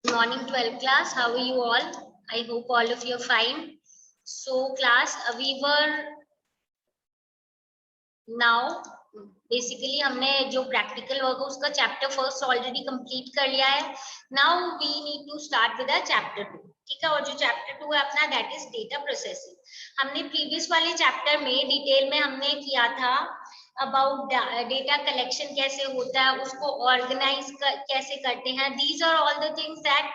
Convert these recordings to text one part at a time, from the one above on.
Good morning, 12th class. How are you all? I hope all of you are fine. So, class, we were now basically हमने जो practical work है उसका chapter first already complete कर लिया है. Now we need to start with the chapter 2. ठीक है, और जो chapter 2 है अपना that is data processing. हमने previous वाले chapter में detail में हमने किया था about data collection कैसे होता है, उसको organize कैसे करते हैं. These are all the things that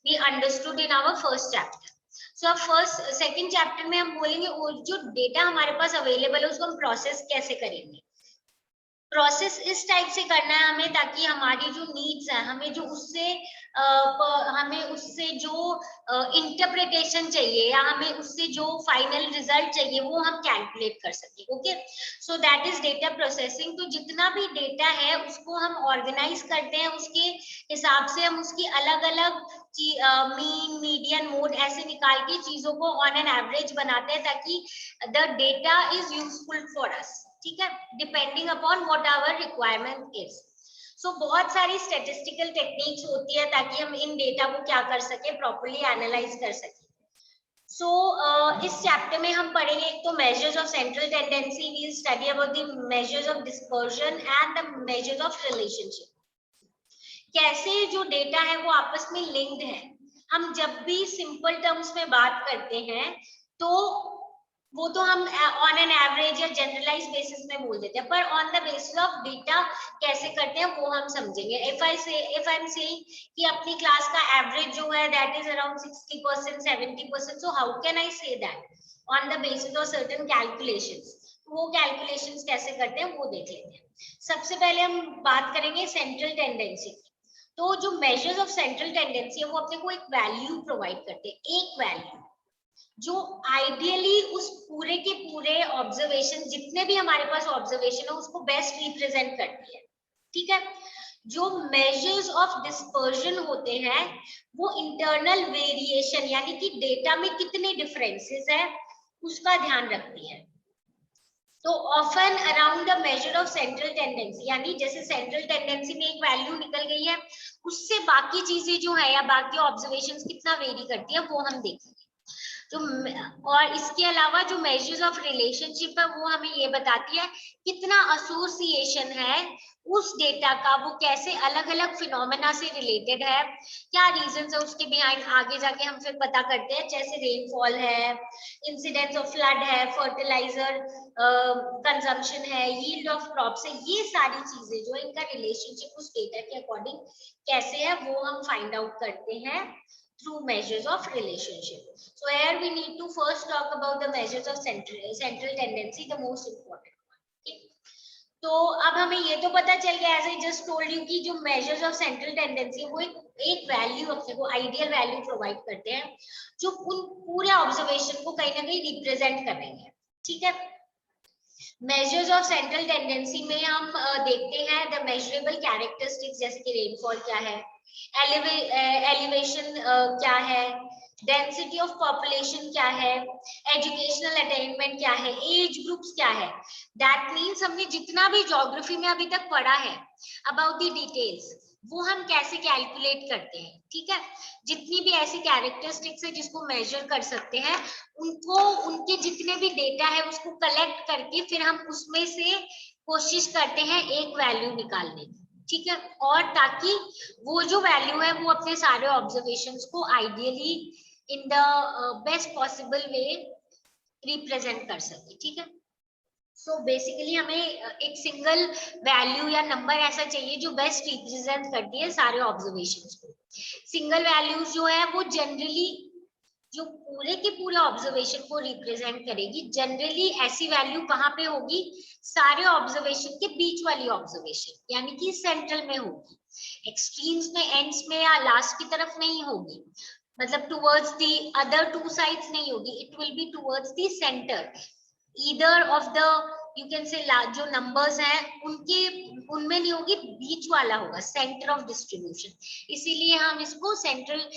we understood in our first chapter. So second chapter में हम बोलेंगे जो डेटा हमारे पास अवेलेबल है उसको हम प्रोसेस कैसे करेंगे. प्रोसेस इस टाइप से करना है हमें ताकि हमारी जो नीड्स है हमें उससे जो इंटरप्रिटेशन चाहिए या हमें उससे जो फाइनल रिजल्ट चाहिए वो हम कैलकुलेट कर सके. Okay, so that is data processing. तो जितना भी डेटा है उसको हम ऑर्गेनाइज करते हैं, उसके हिसाब से हम उसकी अलग अलग मीन मीडियन मोड ऐसे निकाल के चीजों को ऑन एन एवरेज बनाते हैं ताकि the data is useful for us. ठीक है, depending upon what our requirement is. So बहुत सारी स्टैटिस्टिकल टेक्निक्स होती है ताकि हम इन डेटा को क्या कर सके, प्रॉपर्ली एनालाइज कर सके. सो इस चैप्टर में हम पढ़ेंगे एक तो measures of central tendency, we study about the measures of dispersion and the measures of relationship. कैसे जो डेटा है वो आपस में लिंक्ड है. हम जब भी सिंपल टर्म्स में बात करते हैं तो वो तो हम ऑन एन एवरेज या जनरलाइज बेसिस में बोल देते हैं, पर on the basis of data कैसे करते हैं वो हम समझेंगे. इफ आई एम सेइंग कि अपनी क्लास का एवरेज जो है that is around 60%, 70%, so how can I say that on the basis of certain calculations. वो कैलकुलेशंस कैसे करते हैं वो देख लेते हैं. सबसे पहले हम बात करेंगे सेंट्रल टेंडेंसी. तो जो मेजर्स ऑफ सेंट्रल टेंडेंसी है वो अपने को एक वैल्यू प्रोवाइड करते हैं, एक वैल्यू जो आइडियली उस पूरे के पूरे ऑब्जर्वेशन, जितने भी हमारे पास ऑब्जर्वेशन है उसको बेस्ट रिप्रेजेंट करती है. ठीक है, जो मेजर्स ऑफ डिस्पर्जन होते हैं वो इंटरनल वेरिएशन यानी कि डेटा में कितने डिफरेंसेस है उसका ध्यान रखती है. तो often around the measure of central tendency, यानी जैसे सेंट्रल टेंडेंसी में एक वैल्यू निकल गई है उससे बाकी चीजें जो है या बाकी ऑब्जर्वेशंस कितना वेरी करती है वो हम देखेंगे. तो और इसके अलावा जो मेजर्स ऑफ रिलेशनशिप है वो हमें ये बताती है कितना एसोसिएशन है उस डेटा का, वो कैसे अलग अलग फिनोमेना से रिलेटेड है, क्या रीजंस है उसके बिहाइंड. आगे जाके हम फिर पता करते हैं जैसे रेनफॉल है, इंसिडेंस ऑफ फ्लड है, फर्टिलाइजर कंजम्पशन है, यील्ड ऑफ क्रॉप्स है. ये सारी चीजें जो इनका रिलेशनशिप उस डेटा के अकॉर्डिंग कैसे है वो हम फाइंड आउट करते हैं through measures of relationship. So here we need to first talk about the measures of central tendency, the most important one. Okay? तो अब हमें ये तो पता चल गया, as I just told you, कि जो measures of central tendency वो एक वैल्यू अपने को आइडियल वैल्यू प्रोवाइड करते हैं जो उन पूरे ऑब्जर्वेशन को कहीं ना कहीं रिप्रेजेंट करेंगे. ठीक है, मेजर्स ऑफ सेंट्रल टेंडेंसी में हम देखते हैं द मेजरेबल कैरेक्टरिस्टिक्स, जैसे कि रेनफॉल क्या है, एलिवेशन क्या है, डेंसिटी ऑफ पॉपुलेशन क्या है, एजुकेशनल अटेनमेंट क्या है, एज ग्रुप्स क्या है. दैट मीन्स हमने जितना भी ज्योग्राफी में अभी तक पढ़ा है अबाउट द डिटेल्स वो हम कैसे कैलकुलेट करते हैं. ठीक है, जितनी भी ऐसी कैरेक्टरिस्टिक्स है जिसको मेजर कर सकते हैं उनको, उनके जितने भी डेटा है उसको कलेक्ट करके फिर हम उसमें से कोशिश करते हैं एक वैल्यू निकालने की. ठीक है, और ताकि वो जो वैल्यू है वो अपने सारे ऑब्जर्वेशंस को ideally in the best possible way represent कर सके. ठीक है, सो बेसिकली हमें एक सिंगल वैल्यू या नंबर ऐसा चाहिए जो बेस्ट रिप्रेजेंट करती है सारे ऑब्जर्वेशंस को. सिंगल वैल्यूज जो है वो जनरली जो पूरे के पूरे ऑब्जर्वेशन को रिप्रेजेंट करेगी. जनरली ऐसी वैल्यू कहाँ पे होगी, सारे ऑब्जर्वेशन के बीच वाली ऑब्जर्वेशन यानी कि सेंट्रल में होगी. एक्सट्रीम्स में, एंड्स में या लास्ट की तरफ नहीं होगी, मतलब towards the other two sides नहीं होगी. It will be towards the centre, either of the you can से जो नंबर्स हैं उनमें नहीं होगी, बीच वाला होगा, सेंटर ऑफ डिस्ट्रीब्यूशन. इसीलिए हम इसको सेंट्रल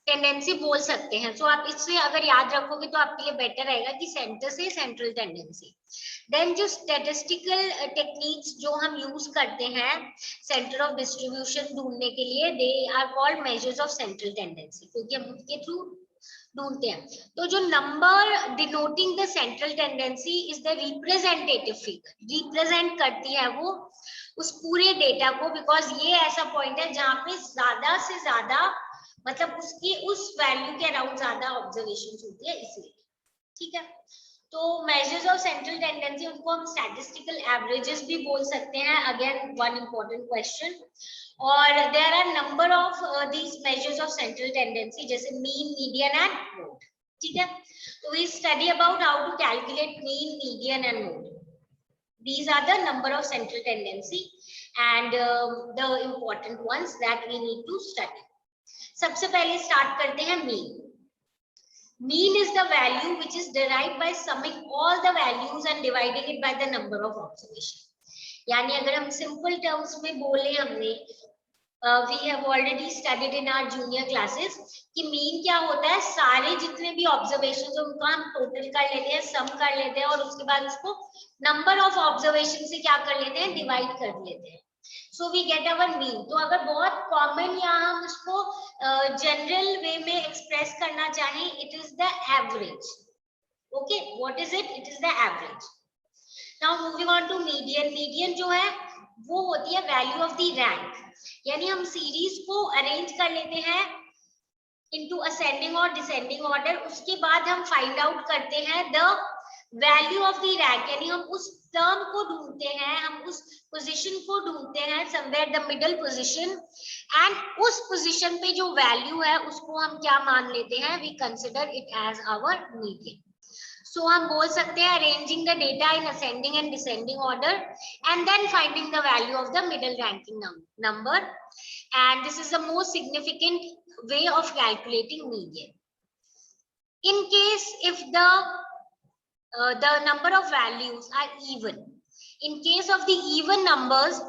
टेंडेंसी बोल सकते हैं। सो आप इससे अगर याद रखोगे तो आपके लिए बेटर रहेगा कि सेंटर से सेंट्रल टेंडेंसी। देन जो स्टैटिस्टिकल टेक्निक्स जो हम यूज करते हैं सेंटर ऑफ डिस्ट्रीब्यूशन ढूंढने के लिए, they are called measures of central tendency, क्योंकि हम उनके थ्रू ढूंढते हैं। तो जो number denoting the central tendency is the representative figure, represent करती है वो उस पूरे डेटा को, बिकॉज ये ऐसा पॉइंट है जहां पे ज्यादा से ज्यादा मतलब उसकी उस वैल्यू के अराउंड ज्यादा ऑब्जर्वेशन होती है, इसलिए। ठीक है, तो मेजर्स ऑफ सेंट्रल टेंडेंसी उनको हम स्टैटिस्टिकल एवरेजेस भी बोल सकते हैं, अगेन वन इंपॉर्टेंट क्वेश्चन। और there are number of these measures of central tendency, जैसे मीन, मीडियन एंड मोड। ठीक है, तो we study about how to calculate mean, median and mode. These are the number of central tendency and the important ones that we need to study. सबसे पहले start करते हैं mean. Mean is the value which is derived by summing all the values and dividing it by the number of observation. यानी अगर हम simple terms में बोले, हमने we have already studied in our junior classes कि mean क्या होता है, सारे जितने भी ऑब्जर्वेशन उनको हम टोटल कर लेते हैं, सम कर लेते हैं और उसके बाद उसको नंबर ऑफ ऑब्जर्वेशन से क्या कर लेते हैं, डिवाइड कर लेते हैं। So we get our mean. तो अगर बहुत कॉमन या हम उसको जनरल वे में एक्सप्रेस करना चाहें, it is the average. Okay, what is it? It is the average. Now moving on to median. Median जो है वो होती है वैल्यू ऑफ द रैंक, यानी हम सीरीज को अरेंज कर लेते हैं इनटू असेंडिंग और डिसेंडिंग ऑर्डर, उसके बाद हम फाइंड आउट करते हैं the value of the rank, यानी हम उस टर्म को ढूंढते हैं, हम उस पोजीशन को ढूंढते हैं, somewhere the middle position, and उस पोजीशन पे जो वैल्यू है उसको हम क्या मान लेते हैं, we consider it as our median. So हम बोल सकते हैं arranging the data in ascending and descending order and then finding the value of the middle ranking number, and this is the most significant way of calculating median. In case if the number of values are even, in case of the even numbers,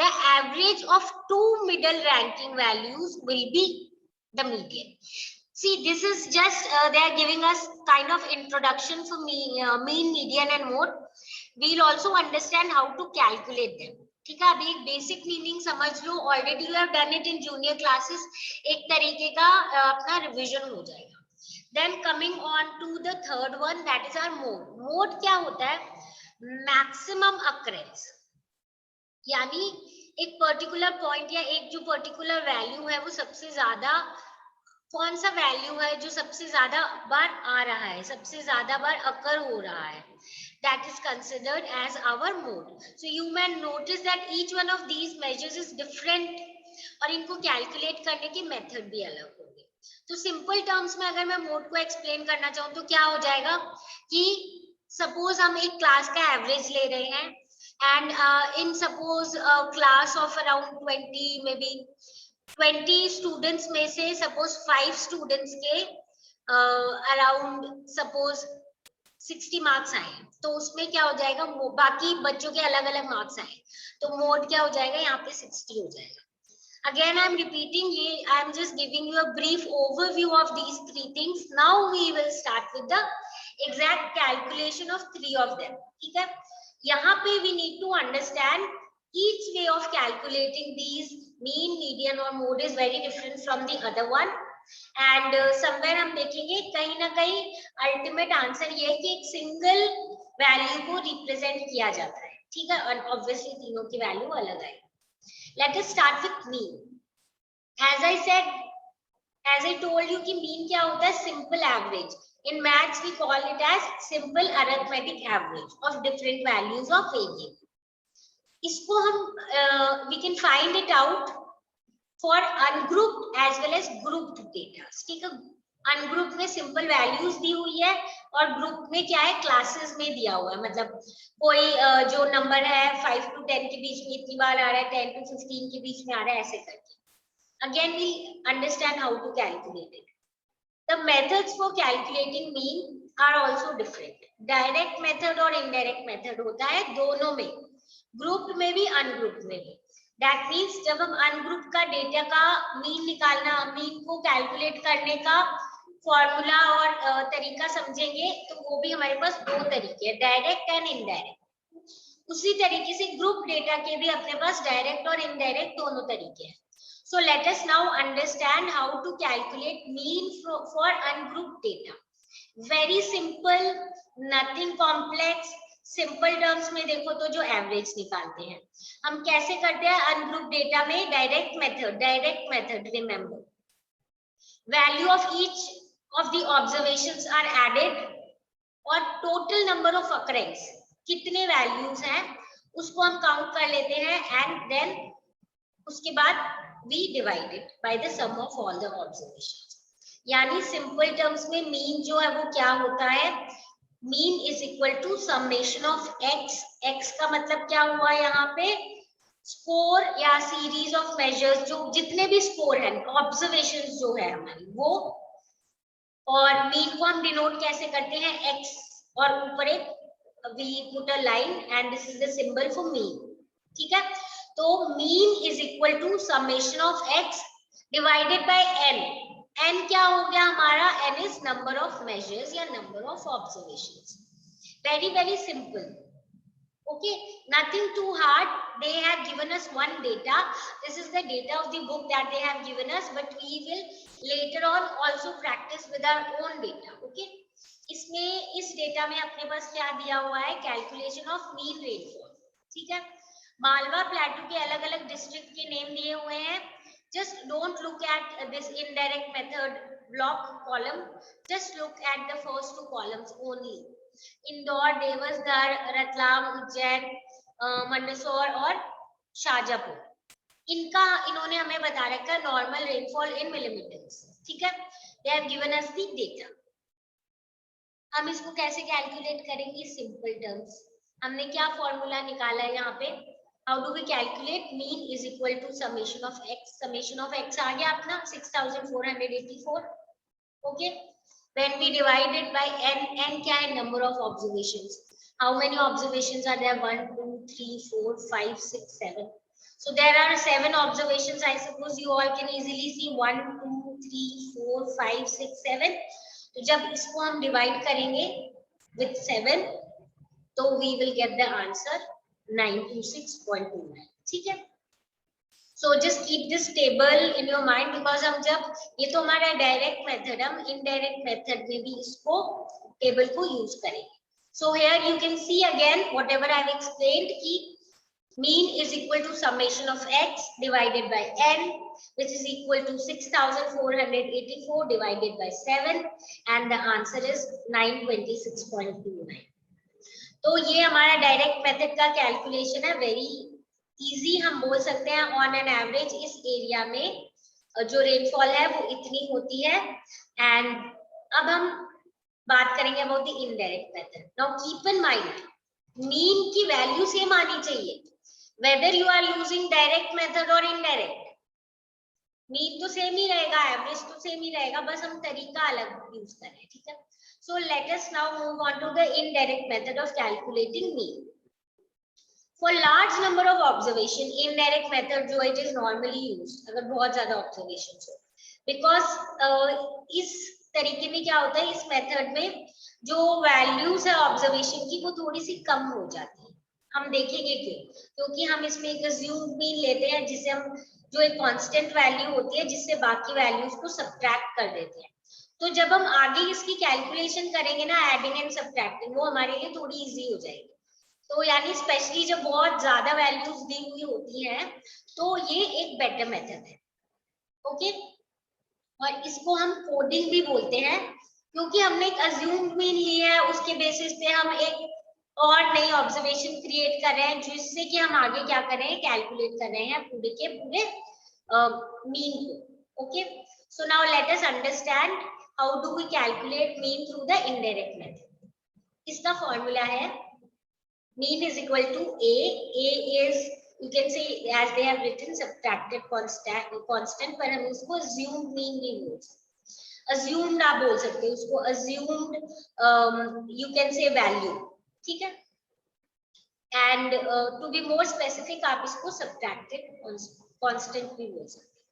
the average of two middle ranking values will be the median. See, this is just they are giving us kind of introduction for mean, median and mode. We'll also understand how to calculate them. ठीक है, अभी एक basic meaning समझ लो, already you have done it in junior classes, एक तरीके का अपना रिवीजन हो जाएगा। Then coming on to the third one, that is our mode. Mode क्या होता है? मैक्सिमम अकरेंस, यानी एक पर्टिकुलर पॉइंट या एक जो पर्टिकुलर वैल्यू है वो सबसे ज्यादा, कौन सा वैल्यू है जो सबसे ज्यादा बार आ रहा है, सबसे ज्यादा बार अकर हो रहा है, that is considered as our mode. So you may notice that each one of these measures is different और इनको कैलकुलेट करने की मेथड भी अलग होगी। तो सिंपल टर्म्स में अगर मैं मोड को एक्सप्लेन करना चाहूँ तो क्या हो जाएगा कि सपोज हम एक क्लास का एवरेज ले रहे हैं, and in suppose class of around 20 may be 20 students में से सपोज 5 स्टूडेंट्स के अराउंड सपोज 60 मार्क्स आए, तो उसमें क्या हो जाएगा, बाकी बच्चों के अलग अलग मार्क्स आए, तो मोड क्या हो जाएगा, यहाँ पे 60 हो जाएगा। Again, I am repeating, I am just giving you a brief overview of these three things. Now we will start with the exact calculation of three of them. ठीक है, यहाँ पे we need to understand each way of calculating these mean, median और mode is very different from the other one. And somewhere हम देखेंगे कहीं ना कहीं अल्टीमेट आंसर ये है कि एक सिंगल वैल्यू को रिप्रेजेंट किया जाता है। ठीक है, और ऑब्वियसली तीनों की वैल्यू अलग आएगी। Let us start with mean. As I said, as I told you कि mean क्या होता है, simple average. In maths we call it as simple arithmetic average of different values of variable. इसको हम we can find it out for ungrouped as well as grouped data. ठीक है, ungroup में simple values दी हुई है और group में क्या है, क्लासेस में दिया हुआ है, मतलब कोई जो नंबर है 5 to 10 के बीच में इतनी बार आ रहा है, 10 to 15 के बीच में आ रहा है, ऐसे करके। Again we understand how to calculate it. The methods for calculating mean are also different. Direct method और इनडायरेक्ट मेथड होता है दोनों में, ग्रुप में भी अनग्रुप में भी। दैट मीन्स जब हम अनग्रुप का डेटा का मीन निकालना, मीन को कैलकुलेट करने का फॉर्मूला और तरीका समझेंगे, तो वो भी हमारे पास दो तरीके हैं, डायरेक्ट एंड इनडायरेक्ट। उसी तरीके से ग्रुप डेटा के भी अपने पास डायरेक्ट और इनडायरेक्ट दोनों तरीके हैं। So let us now understand how to calculate mean for ungrouped data. Very simple, nothing complex. Simple terms में देखो तो जो एवरेज निकालते हैं हम कैसे करते हैं अनग्रुप डेटा में, direct method remember, value of each of the observations are added और टोटल नंबर ऑफ अकरेंस, कितने वैल्यूज हैं उसको हम काउंट कर लेते हैं एंड देन उसके बाद we divide it by the sum of all the observations. यानी सिंपल टर्म्स में मीन जो है वो क्या होता है, mean is equal to summation of X. X का मतलब क्या हुआ यहाँ पे, स्कोर या सीरीज ऑफ मेजर्स, जो जितने भी स्कोर है, ऑब्जर्वेशन जो है हमारी वो, और मीन को हम डिनोट कैसे करते हैं, एक्स और ऊपर एक we put a line and this is the symbol for mean, ठीक है। तो mean is equal to summation of X divided by N. N क्या हो गया हमारा, N is number of measures या number of observations. Very very simple, okay, nothing too hard. They have given us one data, this is the data of the book that they have given us, but we will later on also practice with our own data, okay। इसमें इस data में अपने पास क्या दिया हुआ है, calculation of mean rainfall, ठीक है। मालवा प्लेटू के अलग अलग डिस्ट्रिक्ट के नेम दिए हुए हैं। Just don't look at this indirect method block column, just look at the first two columns only, Indore, देवसधर, रतलाम, उज्जैन, मंदसौर और शाजापुर। इनका इन्होंने हमें बता रखा है नॉर्मल रेनफॉल इन मिलीमीटर्स, ठीक है। They have given us the data. हम इसको कैसे कैलकुलेट करेंगे, सिंपल टर्म्स, हमने क्या फॉर्मूला निकाला है यहाँ पे, how do we calculate, mean is equal to summation of X. Summation of X आ गया अपना 6484, okay. When we divide it by N, N क्या है, number of observations, how many observations are there, 1 2 3 4 5 6 7, so there are 7 observations, I suppose you all can easily see 1 2 3 4 5 6 7। तो जब इसको हम divide करेंगे विथ 7 तो we will get the answer 926.29, ठीक है। So just keep this table in your mind, because हम जब, ये तो हमारा डायरेक्ट मेथड, हम इनडायरेक्ट मेथड में भी इसको टेबल को यूज करेंगे। So here you can see again whatever I have explained की mean is equal to summation of x divided by n, which is equal to 6484 divided by 7 and the answer is 926.29। तो ये हमारा direct method का calculation है, very easy हम बोल सकते हैं। ऑन एन एवरेज इस एरिया में जो रेनफॉल है वो इतनी होती है। एंड अब हम बात करेंगे about the indirect method. Now keep in mind, mean की वैल्यू सेम आनी चाहिए whether you are using direct method or indirect, mean तो सेम ही रहेगा, एवरेज तो सेम ही रहेगा, बस हम तरीका अलग यूज कर रहे हैं, ठीक है। So let us now move on to the indirect method of calculating mean. For large number of observation, indirect method जो इट इज नॉर्मली यूज्ड, अगर बहुत ज्यादा ऑब्जर्वेशंस हो, बिकॉज इस तरीके में क्या होता है, इस मेथड में जो वैल्यूज है ऑब्जर्वेशन की वो थोड़ी सी कम हो जाती है। हम देखेंगे क्यों, क्योंकि हम इसमें एक अज्यूम्ड मीन लेते हैं, जिसे हम, जो एक कांस्टेंट वैल्यू होती है जिससे बाकी वैल्यूज को सब्ट्रैक्ट कर देते हैं। तो जब हम आगे इसकी कैलकुलेशन करेंगे ना, एडिंग एंड सब्ट्रैक्टिंग, वो हमारे लिए थोड़ी इजी हो जाएगी। तो यानी स्पेशली जब बहुत ज्यादा वैल्यूज दी हुई होती हैं तो ये एक बेटर मेथड है, ओके। और इसको हम कोडिंग भी बोलते हैं, क्योंकि हमने एक अज्यूम्ड मीन लिया है, उसके बेसिस पे हम एक और नई ऑब्जर्वेशन क्रिएट कर रहे हैं, जिससे कि हम आगे क्या कर रहे हैं, कैलकुलेट कर रहे हैं पूरे के पूरे मीन को, okay. So now let us understand how do we calculate mean through the indirect method. इसका फॉर्मूला है mean is equal to A is, you can say as they have written subtracted constant, पर हम उसको assumed mean नहीं बोलते, assumed आप बोल सकते हो उसको, assumed you can say value, ठीक है। And to be more specific आप इसको सब्ट्रैक्टेड कांस्टेंट भी बोल सकते हैं।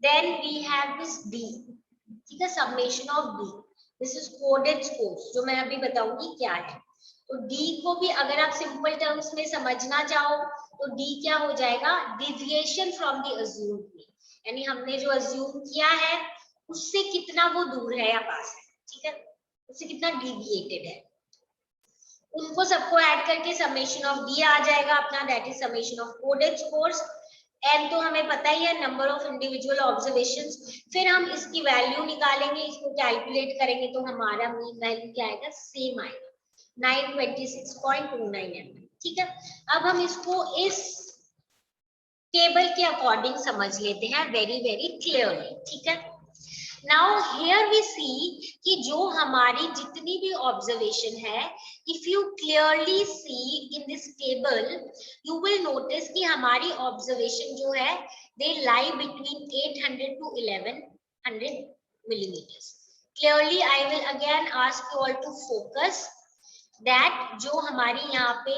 Then we have this D, ठीक है, summation of D, this is coded scores, जो मैं अभी बताऊंगी क्या है। तो डी को भी अगर आप सिंपल टर्म्स में समझना चाहो तो डी क्या हो जाएगा, deviation from the assumed mean, यानी हमने जो अज्यूम किया है उससे कितना वो दूर है या पास है, ठीक है, उससे कितना डिविएटेड है, उनको सबको ऐड करके समेशन ऑफ डी आ जाएगा अपना, that is summation of coded scores. N तो हमें पता ही है, नंबर ऑफ इंडिविजुअल ऑब्जर्वेशंस, फिर हम इसकी वैल्यू निकालेंगे, इसको कैलकुलेट करेंगे तो हमारा मीन वैल्यू क्या आएगा, सेम आएगा 926.29 mm, ठीक है। अब हम इसको इस टेबल के अकॉर्डिंग समझ लेते हैं वेरी वेरी क्लियरली, ठीक है। नाउ हियर वी सी कि जो हमारी जितनी भी ऑब्जर्वेशन है, if you clearly see in this table you will notice कि हमारी ऑब्जर्वेशन जो है दे lie between 800 to 1100 millimeters. Clearly I will again ask you all to focus that जो हमारी यहाँ पे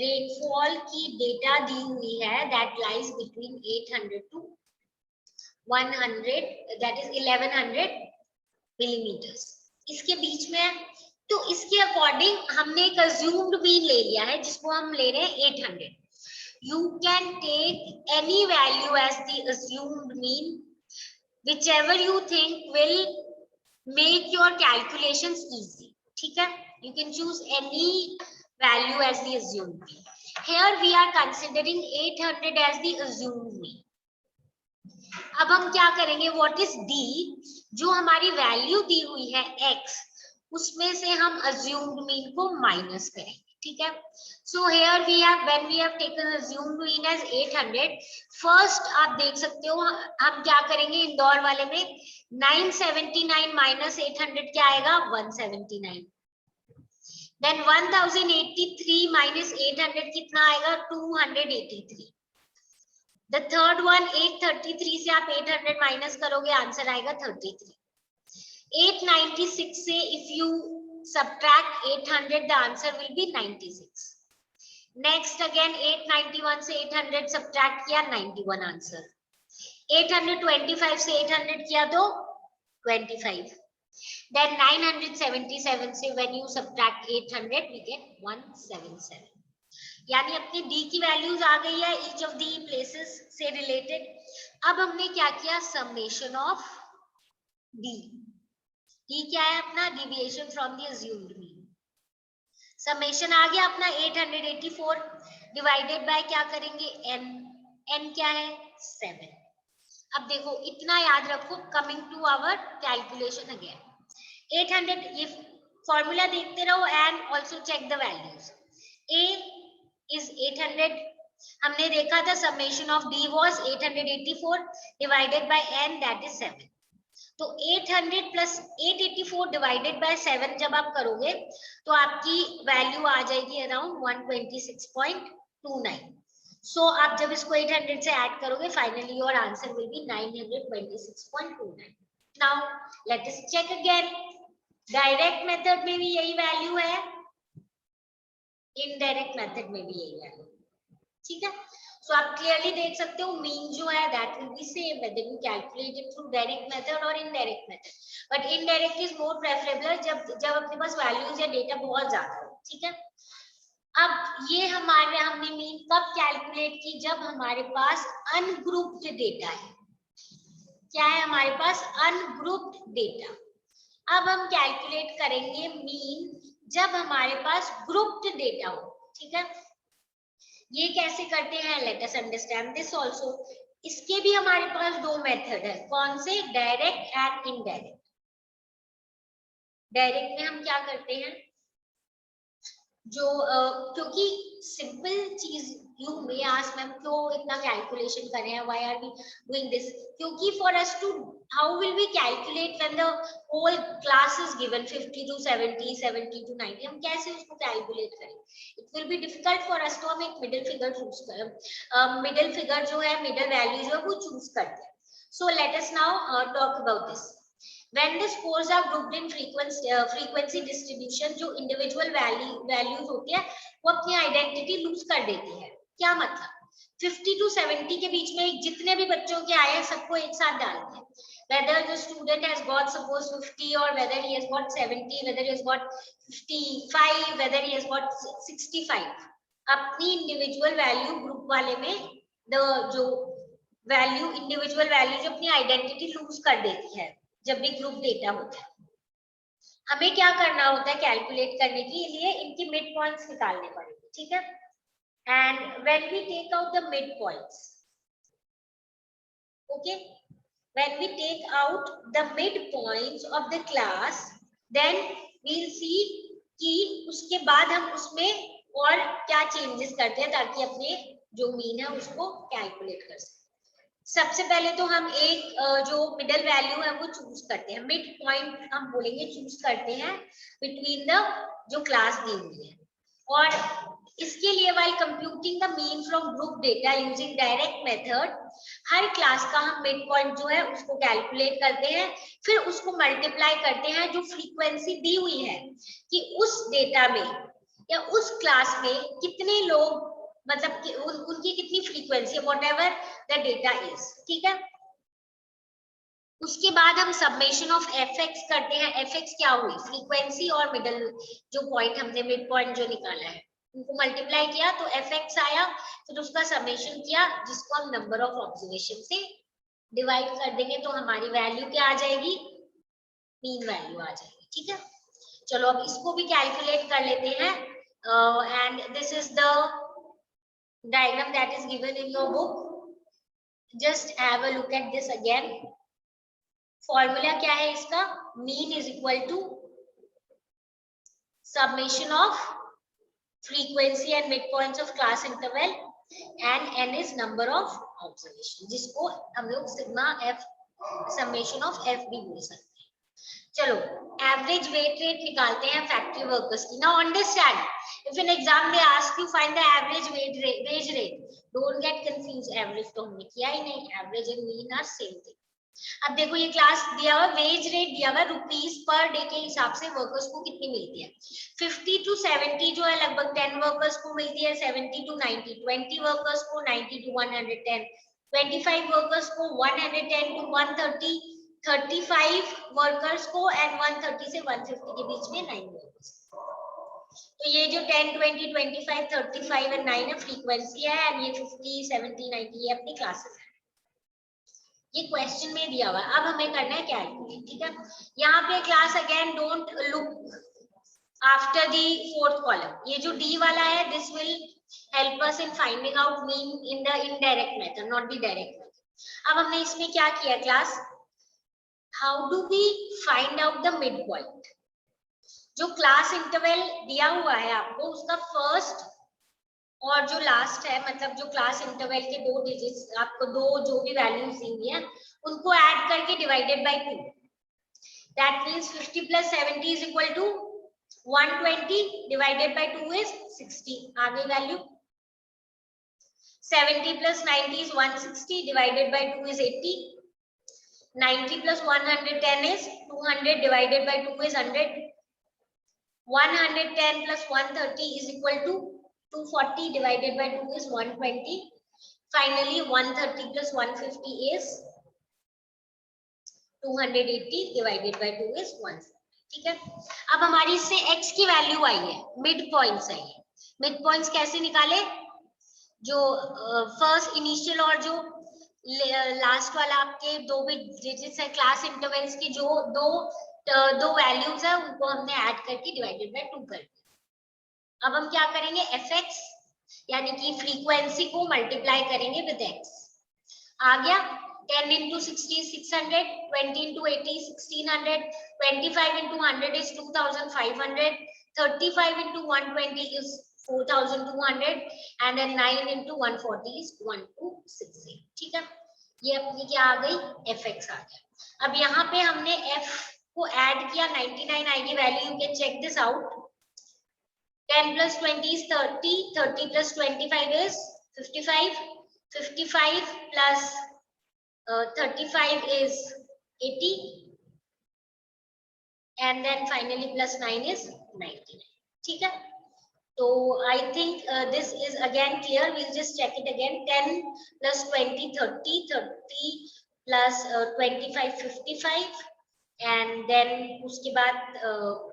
रेनफॉल की डेटा दी हुई है that lies between 800 to 100, that is 1100 millimeters, इसके बीच में है। तो इसके अकॉर्डिंग हमने एक अज्यूम्ड मीन ले लिया है जिसको हम ले रहे हैं 800. You can take any value as the assumed mean, whichever you think will make your calculations easy, ठीक है, you can choose any value as the assumed mean. Here we are considering 800 as the assumed mean. अब हम क्या करेंगे, what is D, जो हमारी value दी हुई है x, उसमें से हम अज्यूम्ड मीन को माइनस करेंगे, ठीक है। So here we have, when we have taken assumed mean as 800, first आप देख सकते हो हम क्या करेंगे, इंदौर वाले में 979 माइनस 800 क्या आएगा, 179. देन 1083 माइनस 800 कितना आएगा, 283. The third one 833 से आप 800 माइनस करोगे, आंसर आएगा 33. 896 से if you subtract 800 the answer will be 96. Next again 891 से 800 subtract किया, 91 आंसर. 825 से 800 किया तो 25. Then 977 से when you subtract 800 we get 177. यानी अपनी डी की वैल्यूज आ गई है ईच ऑफ दी प्लेसेस से रिलेटेड. अब हमने क्या किया, समेशन ऑफ डी. डी क्या है अपना, deviation from the assumed mean. Summation आ गया अपना 884 डिवाइडेड बाय क्या करेंगे, एन. एन क्या है, 7. अब देखो इतना याद रखो, coming to our calculation again 800, ये फॉर्मूला देखते रहो and also check the values. A is 800, हमने देखा था summation of d was 884 divided by n that is 7. तो 800 plus 884 divided by 7 जब आप करोगे तो आपकी वैल्यू आ जाएगी अराउंड 126.29. सो आप जब इसको 800 से ऐड करोगे finally your answer will be 926.29. Now let us check again, direct method में भी यही वैल्यू है, इनडायरेक्ट मेथड में भी यही है, ठीक है. सो आप क्लियरली देख सकते हो मीन जो है that will be same whether you calculate it through direct method और indirect method, but indirect is more preferable जब अपने पास वैल्यूज या डेटा बहुत ज्यादा हो, ठीक है. अब ये हमने मीन कब कैलकुलेट की, जब हमारे पास अनग्रुप्ड डेटा है. क्या है हमारे पास, अनग्रुप्ड डेटा. अब हम कैलकुलेट करेंगे मीन जब हमारे पास ग्रुप्ड डेटा हो, ठीक है. ये कैसे करते हैं, late us understand this also. इसके भी हमारे पास दो मेथड है, कौन से, डायरेक्ट एंड इनडायरेक्ट. डायरेक्ट में हम क्या करते हैं, जो क्योंकि सिंपल चीज यू मे आस्क मैम क्यों इतना कैलकुलेशन कर रहे हैं, why are we doing this, क्योंकि for us to how will we calculate when the whole class is given 50 to 70 70 to 90, हम कैसे उसको कैलकुलेट करें, it will be difficult for us. तो हम एक मिडिल फिगर चूज कर, मिडिल फिगर जो है, मिडिल वैल्यू जो है वो चूज करते हैं. सो let us now talk about this. When the scores are grouped in frequency distribution, जो इंडिविजुअल वैल्यूज होती है वो अपनी आइडेंटिटी लूज कर देती है। क्या मतलब 50 to 70 के बीच में जितने भी बच्चों के आए हैं सबको एक साथ डालते हैं, whether the student has got suppose 50 or whether he has got 70, whether he has got 55, whether he has got 65, अपनी इंडिविजुअल वैल्यू ग्रुप वाले में जो वैल्यू इंडिविजुअल वैल्यू जो अपनी आइडेंटिटी लूज कर देती है जब भी ग्रुप डेटा होता है। हमें क्या करना होता है कैलकुलेट करने के लिए इनकी मिड पॉइंट्स निकालने पड़ेंगे, ठीक है। And when we take out the mid points, okay, when we take out the mid points of the class, then we will see कि उसके बाद हम उसमें और क्या चेंजेस करते हैं ताकि अपने जो मीन है उसको कैलकुलेट कर सकें। सबसे पहले तो हम एक जो मिडल वैल्यू है वो चूज करते हैं, मिड पॉइंट हम बोलेंगे चूज करते हैं बिटवीन द जो क्लास दी हुई है। और इसके लिए while computing the mean from group data using direct method, her class का हम मिड पॉइंट जो है उसको कैलकुलेट करते हैं, फिर उसको मल्टीप्लाई करते हैं जो फ्रीक्वेंसी दी हुई है कि उस डेटा में या उस क्लास में कितने लोग, मतलब कि उनकी कितनी फ्रीक्वेंसी है, व्हाटएवर द डेटा इज, ठीक है। उसके बाद हम सबमेशन ऑफ एफएक्स करते हैं। एफएक्स क्या हुई, फ्रीक्वेंसी और मिडल जो पॉइंट हमने मिड पॉइंट जो निकाला है उनको मल्टीप्लाई किया तो एफएक्स आया, फिर उसका सबमेशन किया जिसको हम नंबर ऑफ ऑब्जर्वेशन से डिवाइड कर देंगे तो हमारी वैल्यू क्या आ जाएगी, मीन वैल्यू आ जाएगी, ठीक है। चलो अब इसको भी कैलकुलेट कर लेते हैं। And this is the diagram that is given in your book. Just have a look at this again. Formula क्या है इसका, mean is equal to summation of frequency and midpoints of class interval and n is number of observation, जिसको हम लोग sigma f summation of f भी बोल सकते हैं। चलो एवरेज वेट रेट निकालते हैं फैक्ट्री वर्कर्स की। Now understand if in exam they ask you find the average wage rate, don't get confuse, average तो हमने किया ही नहीं, average and mean are same thing. अब देखो ये क्लास दिया हुआ, वेज रेट दिया हुआ रुपीस पर डे के हिसाब से वर्कर्स को कितनी मिलती है, 50 to 70 जो है लगभग 10 वर्कर्स को मिलती है, 70 to 90 20 वर्कर्स को, 90 to 110 25 वर्कर्स को, 110 to 130 35 वर्कर्स को एंड 130 से 150 के बीच में 9 वर्कर्स। तो ये जो 10 20 25 35 एंड 9 है फ्रीक्वेंसी है, एंड ये 50 70 90 ये अपनी क्लासेस है। ये क्वेश्चन में दिया हुआ है, अब हमें करना है कैलकुलेट, ठीक है। यहाँ पे class again don't look after the fourth column, ये जो डी वाला है this will help us in finding out mean in the indirect method, not the direct method. अब हमने इसमें क्या किया class, how do we find out the midpoint? जो क्लास इंटरवल दिया हुआ है आपको उसका फर्स्ट और जो लास्ट है, मतलब जो क्लास इंटरवल के दो डिजिट्स आपको दो जो भी वैल्यूज दी हुई है उनको ऐड करके divided by 2, that means 50 plus 70 is equal to 120 divided by 2 is 60, आगे value 70 plus 90 is 160 divided by 2 is 80, 90 plus 110 is 200 divided by 2 is 100, 110 plus 130 is equal to 240 divided by 2 is 120, finally 130 plus 150 is 280 divided by 2 is 140, ठीक है। अब हमारी इससे x की value आई है, mid points I है। Mid points कैसे निकाले, जो फर्स्ट इनिशियल और जो लास्ट वाला आपके दो भी डिजिट्स है क्लास इंटरवल्स की, जो दो वैल्यूज है उनको हमने ऐड करके डिवाइडेड बाय 2 कर दिया। अब हम क्या करेंगे, fx यानी कि फ्रीक्वेंसी को मल्टीप्लाई करेंगे विद x, आ गया 10 into 60 is 600, 20 into 80 is 1600, 25 into 100 is 2500, 35 into 120 is 4200 and then 9 into 140 is 1260, ठीक है। ये अपनी क्या आ गई, fx आ गया। अब यहाँ पे हमने f को ऐड किया, 99 आएगी value, you can check this out. 10 plus 20 is 30, 30 plus 25 is 55, 55 plus 35 is 80, and then finally plus 9 is 99. ठीक है, तो I think this is again clear. We'll just check it again. 10 plus 20 30, 30 plus 25 55, and then उसके बाद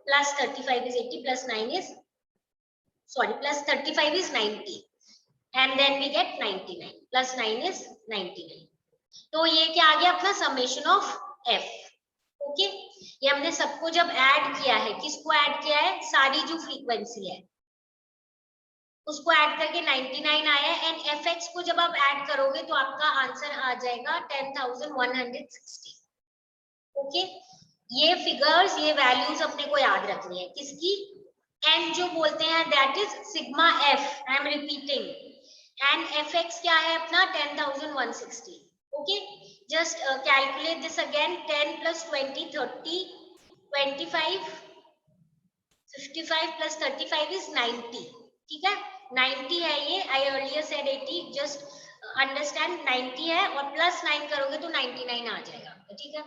plus 35 is 80 plus 9 is plus 35 is 90, and then we get 99 plus 9 is 99. तो ये क्या आ गया अपना समेशन ऑफ f. ओके, ये हमने सबको जब ऐड किया है, किसको ऐड किया है, सारी जो फ्रीक्वेंसी है उसको ऐड करके 99 आया है, एंड fx को जब आप ऐड करोगे तो आपका आंसर आ जाएगा 10,160. ओके, ये फिगर्स, ये वैल्यूज अपने को याद रखनी है, किसकी, एंड जो बोलते हैं that is sigma f. I am repeating, and fx क्या है अपना 10,160. Okay, just calculate this again. 10 plus 20 30, 25 55 plus 35 is 90. ठीक है, 90 है ये. I earlier said 80, just understand 90 है, और प्लस 9 करोगे तो 99 आ जाएगा. ठीक है,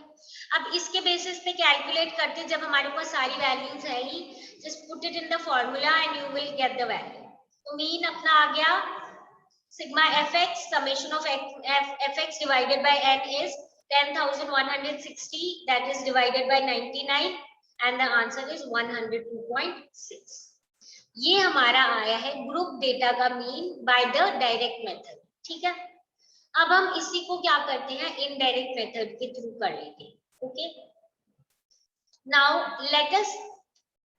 अब इसके बेसिस पे कैलकुलेट करते, जब हमारे पास सारी वैल्यूज है ही, just put it in the formula and you will get the value. तो मीन अपना आ गया sigma fx, summation of fx divided by n is 10,160, that is divided by 99, and the answer is 102.6. ये हमारा आया है group data का mean by the direct method. ठीक है, अब हम इसी को क्या करते हैं, इनडायरेक्ट मेथड के थ्रू कर लेंगे. Okay, now let us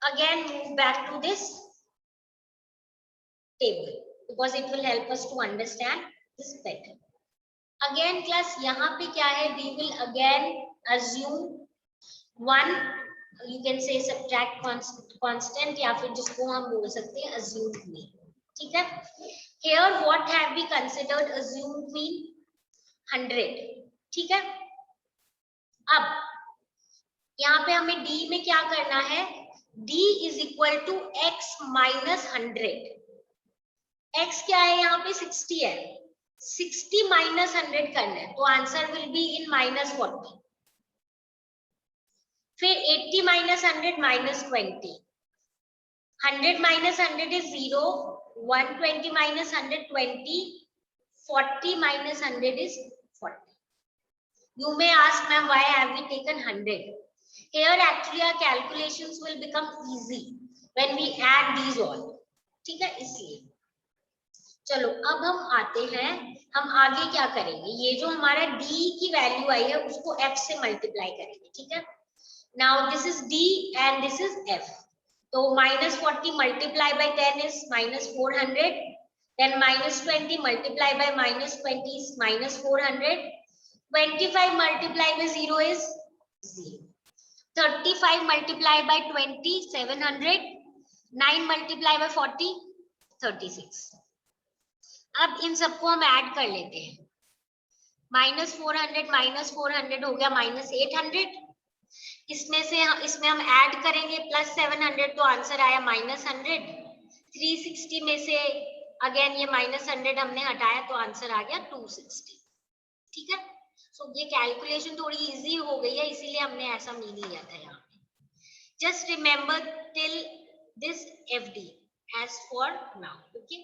again move back to this table, because it will help us to understand this better. Again class, यहाँ पे क्या है, we will again assume one, you can say subtract constant, या फिर जिसको हम बोल सकते हैं assumed mean. ठीक है, here what have we considered assumed mean, 100. ठीक है, अब यहाँ पे हमें d में क्या करना है, d is equal to x minus 100. x क्या है यहाँ पे 60 है, 60 माइनस 100 करना है, तो आंसर विल बी इन -40. फिर 80 minus 100 -20, 100 minus 100 is 0, 120 minus 100 20, 40 minus 100 is 40. You may ask, ma'am, why have we taken 100? Here actually our calculations will become easy when we add these all. ठीक है, इसलिए चलो अब हम आते हैं, हम आगे क्या करेंगे, ये जो हमारा d की वैल्यू आई है उसको f से मल्टीप्लाई करेंगे. ठीक है, now this is d and this is f. तो -40 multiply by 10 is -400, then -20 multiply by -20 is -400, 25 multiply by 0 is 0, 35 multiply by 20 700, 9 multiply by 40 36. अब इन सबको हम ऐड कर लेते हैं, -400 हो गया -800, इसमें हम ऐड करेंगे +700, तो आंसर आया -100. 360 में से अगेन ये -100 हमने हटाया तो आंसर आ गया 260. ठीक है, सो ये कैलकुलेशन थोड़ी इजी हो गई है, इसीलिए हमने ऐसा मीन लिया था यहाँ पे. Just remember till this FD as for now. Okay,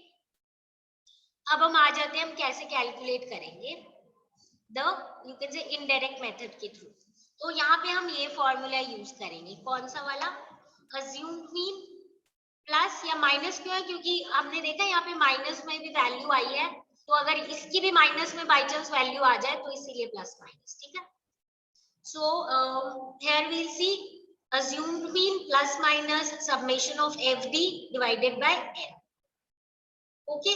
अब हम आ जाते हैं, हम कैसे कैलकुलेट करेंगे the, you can say indirect method के थ्रू. तो यहाँ पे हम ये फॉर्मूला यूज करेंगे, कौन सा वाला, अज्यूम्ड मीन प्लस या माइनस. क्यों है, क्योंकि हमने देखा यहाँ पे माइनस में भी वैल्यू आई है, तो अगर इसकी भी माइनस में बाय चांस वैल्यू आ जाए तो इसीलिए प्लस माइनस. ठीक है, so here we will see assumed mean plus minus summation of FD divided by n. Okay,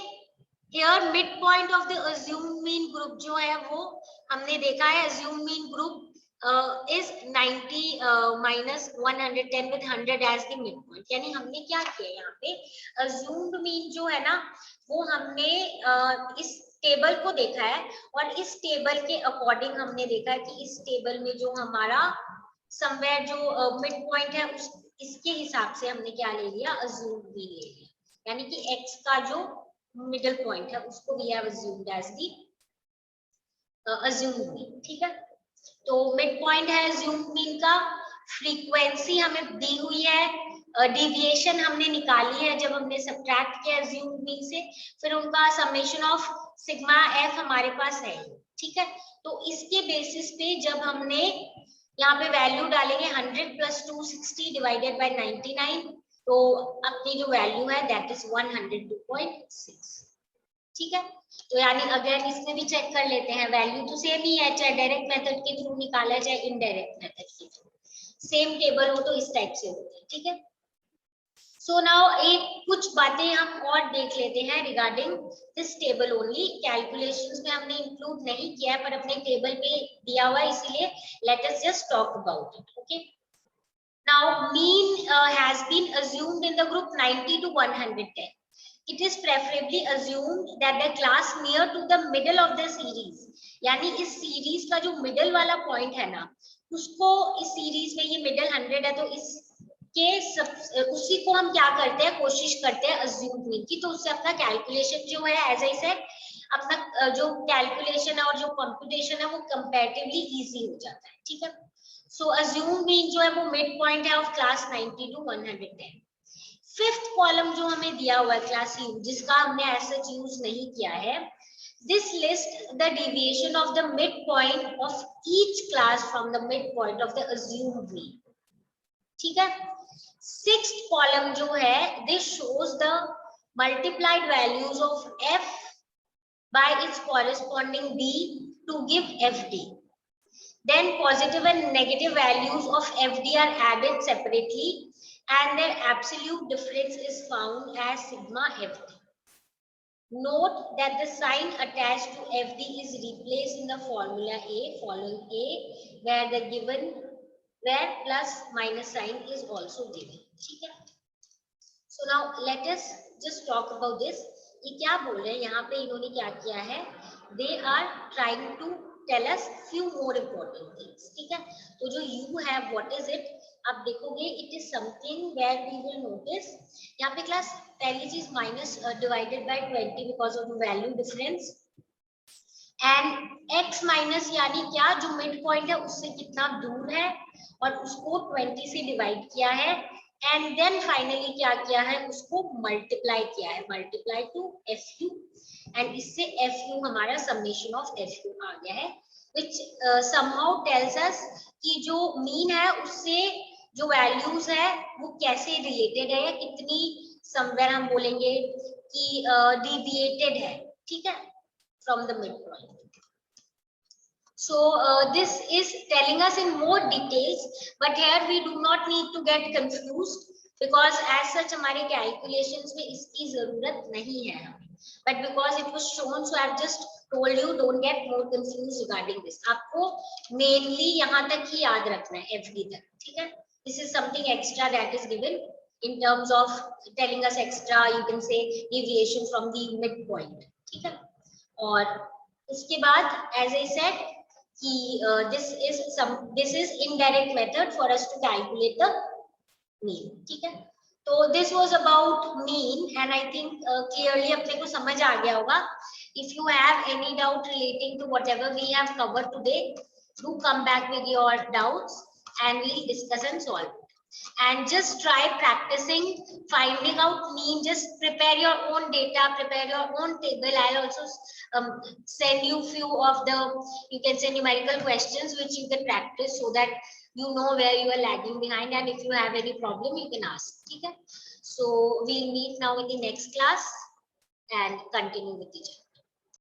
here midpoint of the assumed mean group जो है वो हमने देखा है, assumed mean group is 90 minus 110 with 100 as the midpoint. यानी हमने क्या किया यहाँ पे, assumed mean जो है ना वो हमने इस टेबल को देखा है, और इस टेबल के अकॉर्डिंग हमने देखा है कि इस टेबल में जो हमारा समवेयर जो मिड पॉइंट है उस इसके हिसाब से हमने क्या ले लिया, assumed mean ले लिया. यानी कि x का जो मिडिल पॉइंट है उसको we have assumed as the assumed mean. ठीक है, तो मिड पॉइंट है assumed mean का, फ्रीक्वेंसी हमें दी हुई है, डेविएशन हमने निकाली है जब हमने सब्ट्रैक्ट किया अज्यूम्ड मीन से, फिर उनका समेशन ऑफ सिग्मा एफ हमारे पास है, ठीक है। तो इसके बेसिस पे जब हमने यहाँ पे वैल्यू डालेंगे 100 प्लस 260 डिवाइडेड बाय 99, तो अपनी जो वैल्यू है दैट इज 102.6, ठीक है। तो यानी अगर इसमें भी चेक कर लेते हैं, वैल्यू तो सेम ही है, चाहे डायरेक्ट मेथड के थ्रू निकाला जाए इनडायरेक्ट मेथड के थ्रू, सेम टेबल हो तो इस टाइप से होते हैं, ठीक है। सो नाउ एक कुछ बातें हम और देख लेते हैं regarding this table only. Calculations में हमने इंक्लूड नहीं किया है, पर अपने टेबल पे दिया हुआ है, इसीलिए let us just talk about it, okay. Now mean has been assumed in the group 90 to 110. It is preferably assumed that the class near to the middle of the series, यानी इस series का जो middle वाला point है ना, उसको इस series में ये मिडल 100 है, तो इसके उसी को हम क्या करते हैं, कोशिश करते हैं अज्यूम मीन की, तो उससे अपना कैलकुलेशन जो है एज आई सेड, अपना जो कैलकुलेशन है और जो कंप्यूटेशन है वो कंपैरेटिवली इजी हो जाता है, ठीक है। सो अज्यूम मीन जो है वो मिड पॉइंट है of class 90 to 110। Fifth column जो हमें दिया हुआ है क्लास यू, जिसका हमने ऐसा यूज नहीं किया है, this list the deviation of the mid point of each class from the mid point of the assumed mean, ठीक है। सिक्स्थ कॉलम जो है, this shows the multiplied values of F by its corresponding D to give F D. Then positive and negative values of FD are added separately and their absolute difference is found as sigma FD. Note that the sign attached to FD is replaced in the formula A, following A, where plus minus sign is also given. ठीक है? So now let us just talk about this. ये क्या बोल रहे हैं यहाँ पे, इन्होंने क्या किया है, they are trying to tell us few more important things, ठीक है। तो जो u है, what is it, आप देखोगे it is something where we will notice, यहाँ पे क्लास पहली चीज minus divided by 20 because of value difference, and x minus यानी क्या, जो मिड पॉइंट है उससे कितना दूर है और उसको 20 से डिवाइड किया है, एंड देन फाइनली क्या किया है, उसको मल्टीप्लाई किया है, multiply two F you, and इससे एफ यू हमारा समेशन ऑफ एफ यू आ गया है, which somehow tells us कि जो मीन है उससे जो वैल्यूज है वो कैसे रिलेटेड है, या कितनी समवेयर हम बोलेंगे कि डिविएटेड है, ठीक है, from the mid point. So this is telling us in more details, but here we do not need to get confused because as such हमारे calculations में इसकी जरूरत नहीं है हमें, but because it was shown, so I've just told you don't get more confused regarding this. आपको mainly यहाँ तक ही याद रखना है, FD तक, ठीक है। This is something extra that is given in terms of telling us extra, you can say deviation from the midpoint, ठीक है। और उसके बाद as I said कि this is indirect method for us to calculate the mean, ठीक है। तो this was about mean and I think clearly अपने को समझ आ गया होगा। If you have any doubt relating to whatever we have covered today, do come back with your doubts and we'll discuss and solve it. And just try practicing finding out mean. Just prepare your own data, prepare your own table. I'll also send you few of the, you can say, numerical questions which you can practice so that you know where you are lagging behind, and if you have any problem you can ask, okay? So we'll meet now in the next class and continue with the journey.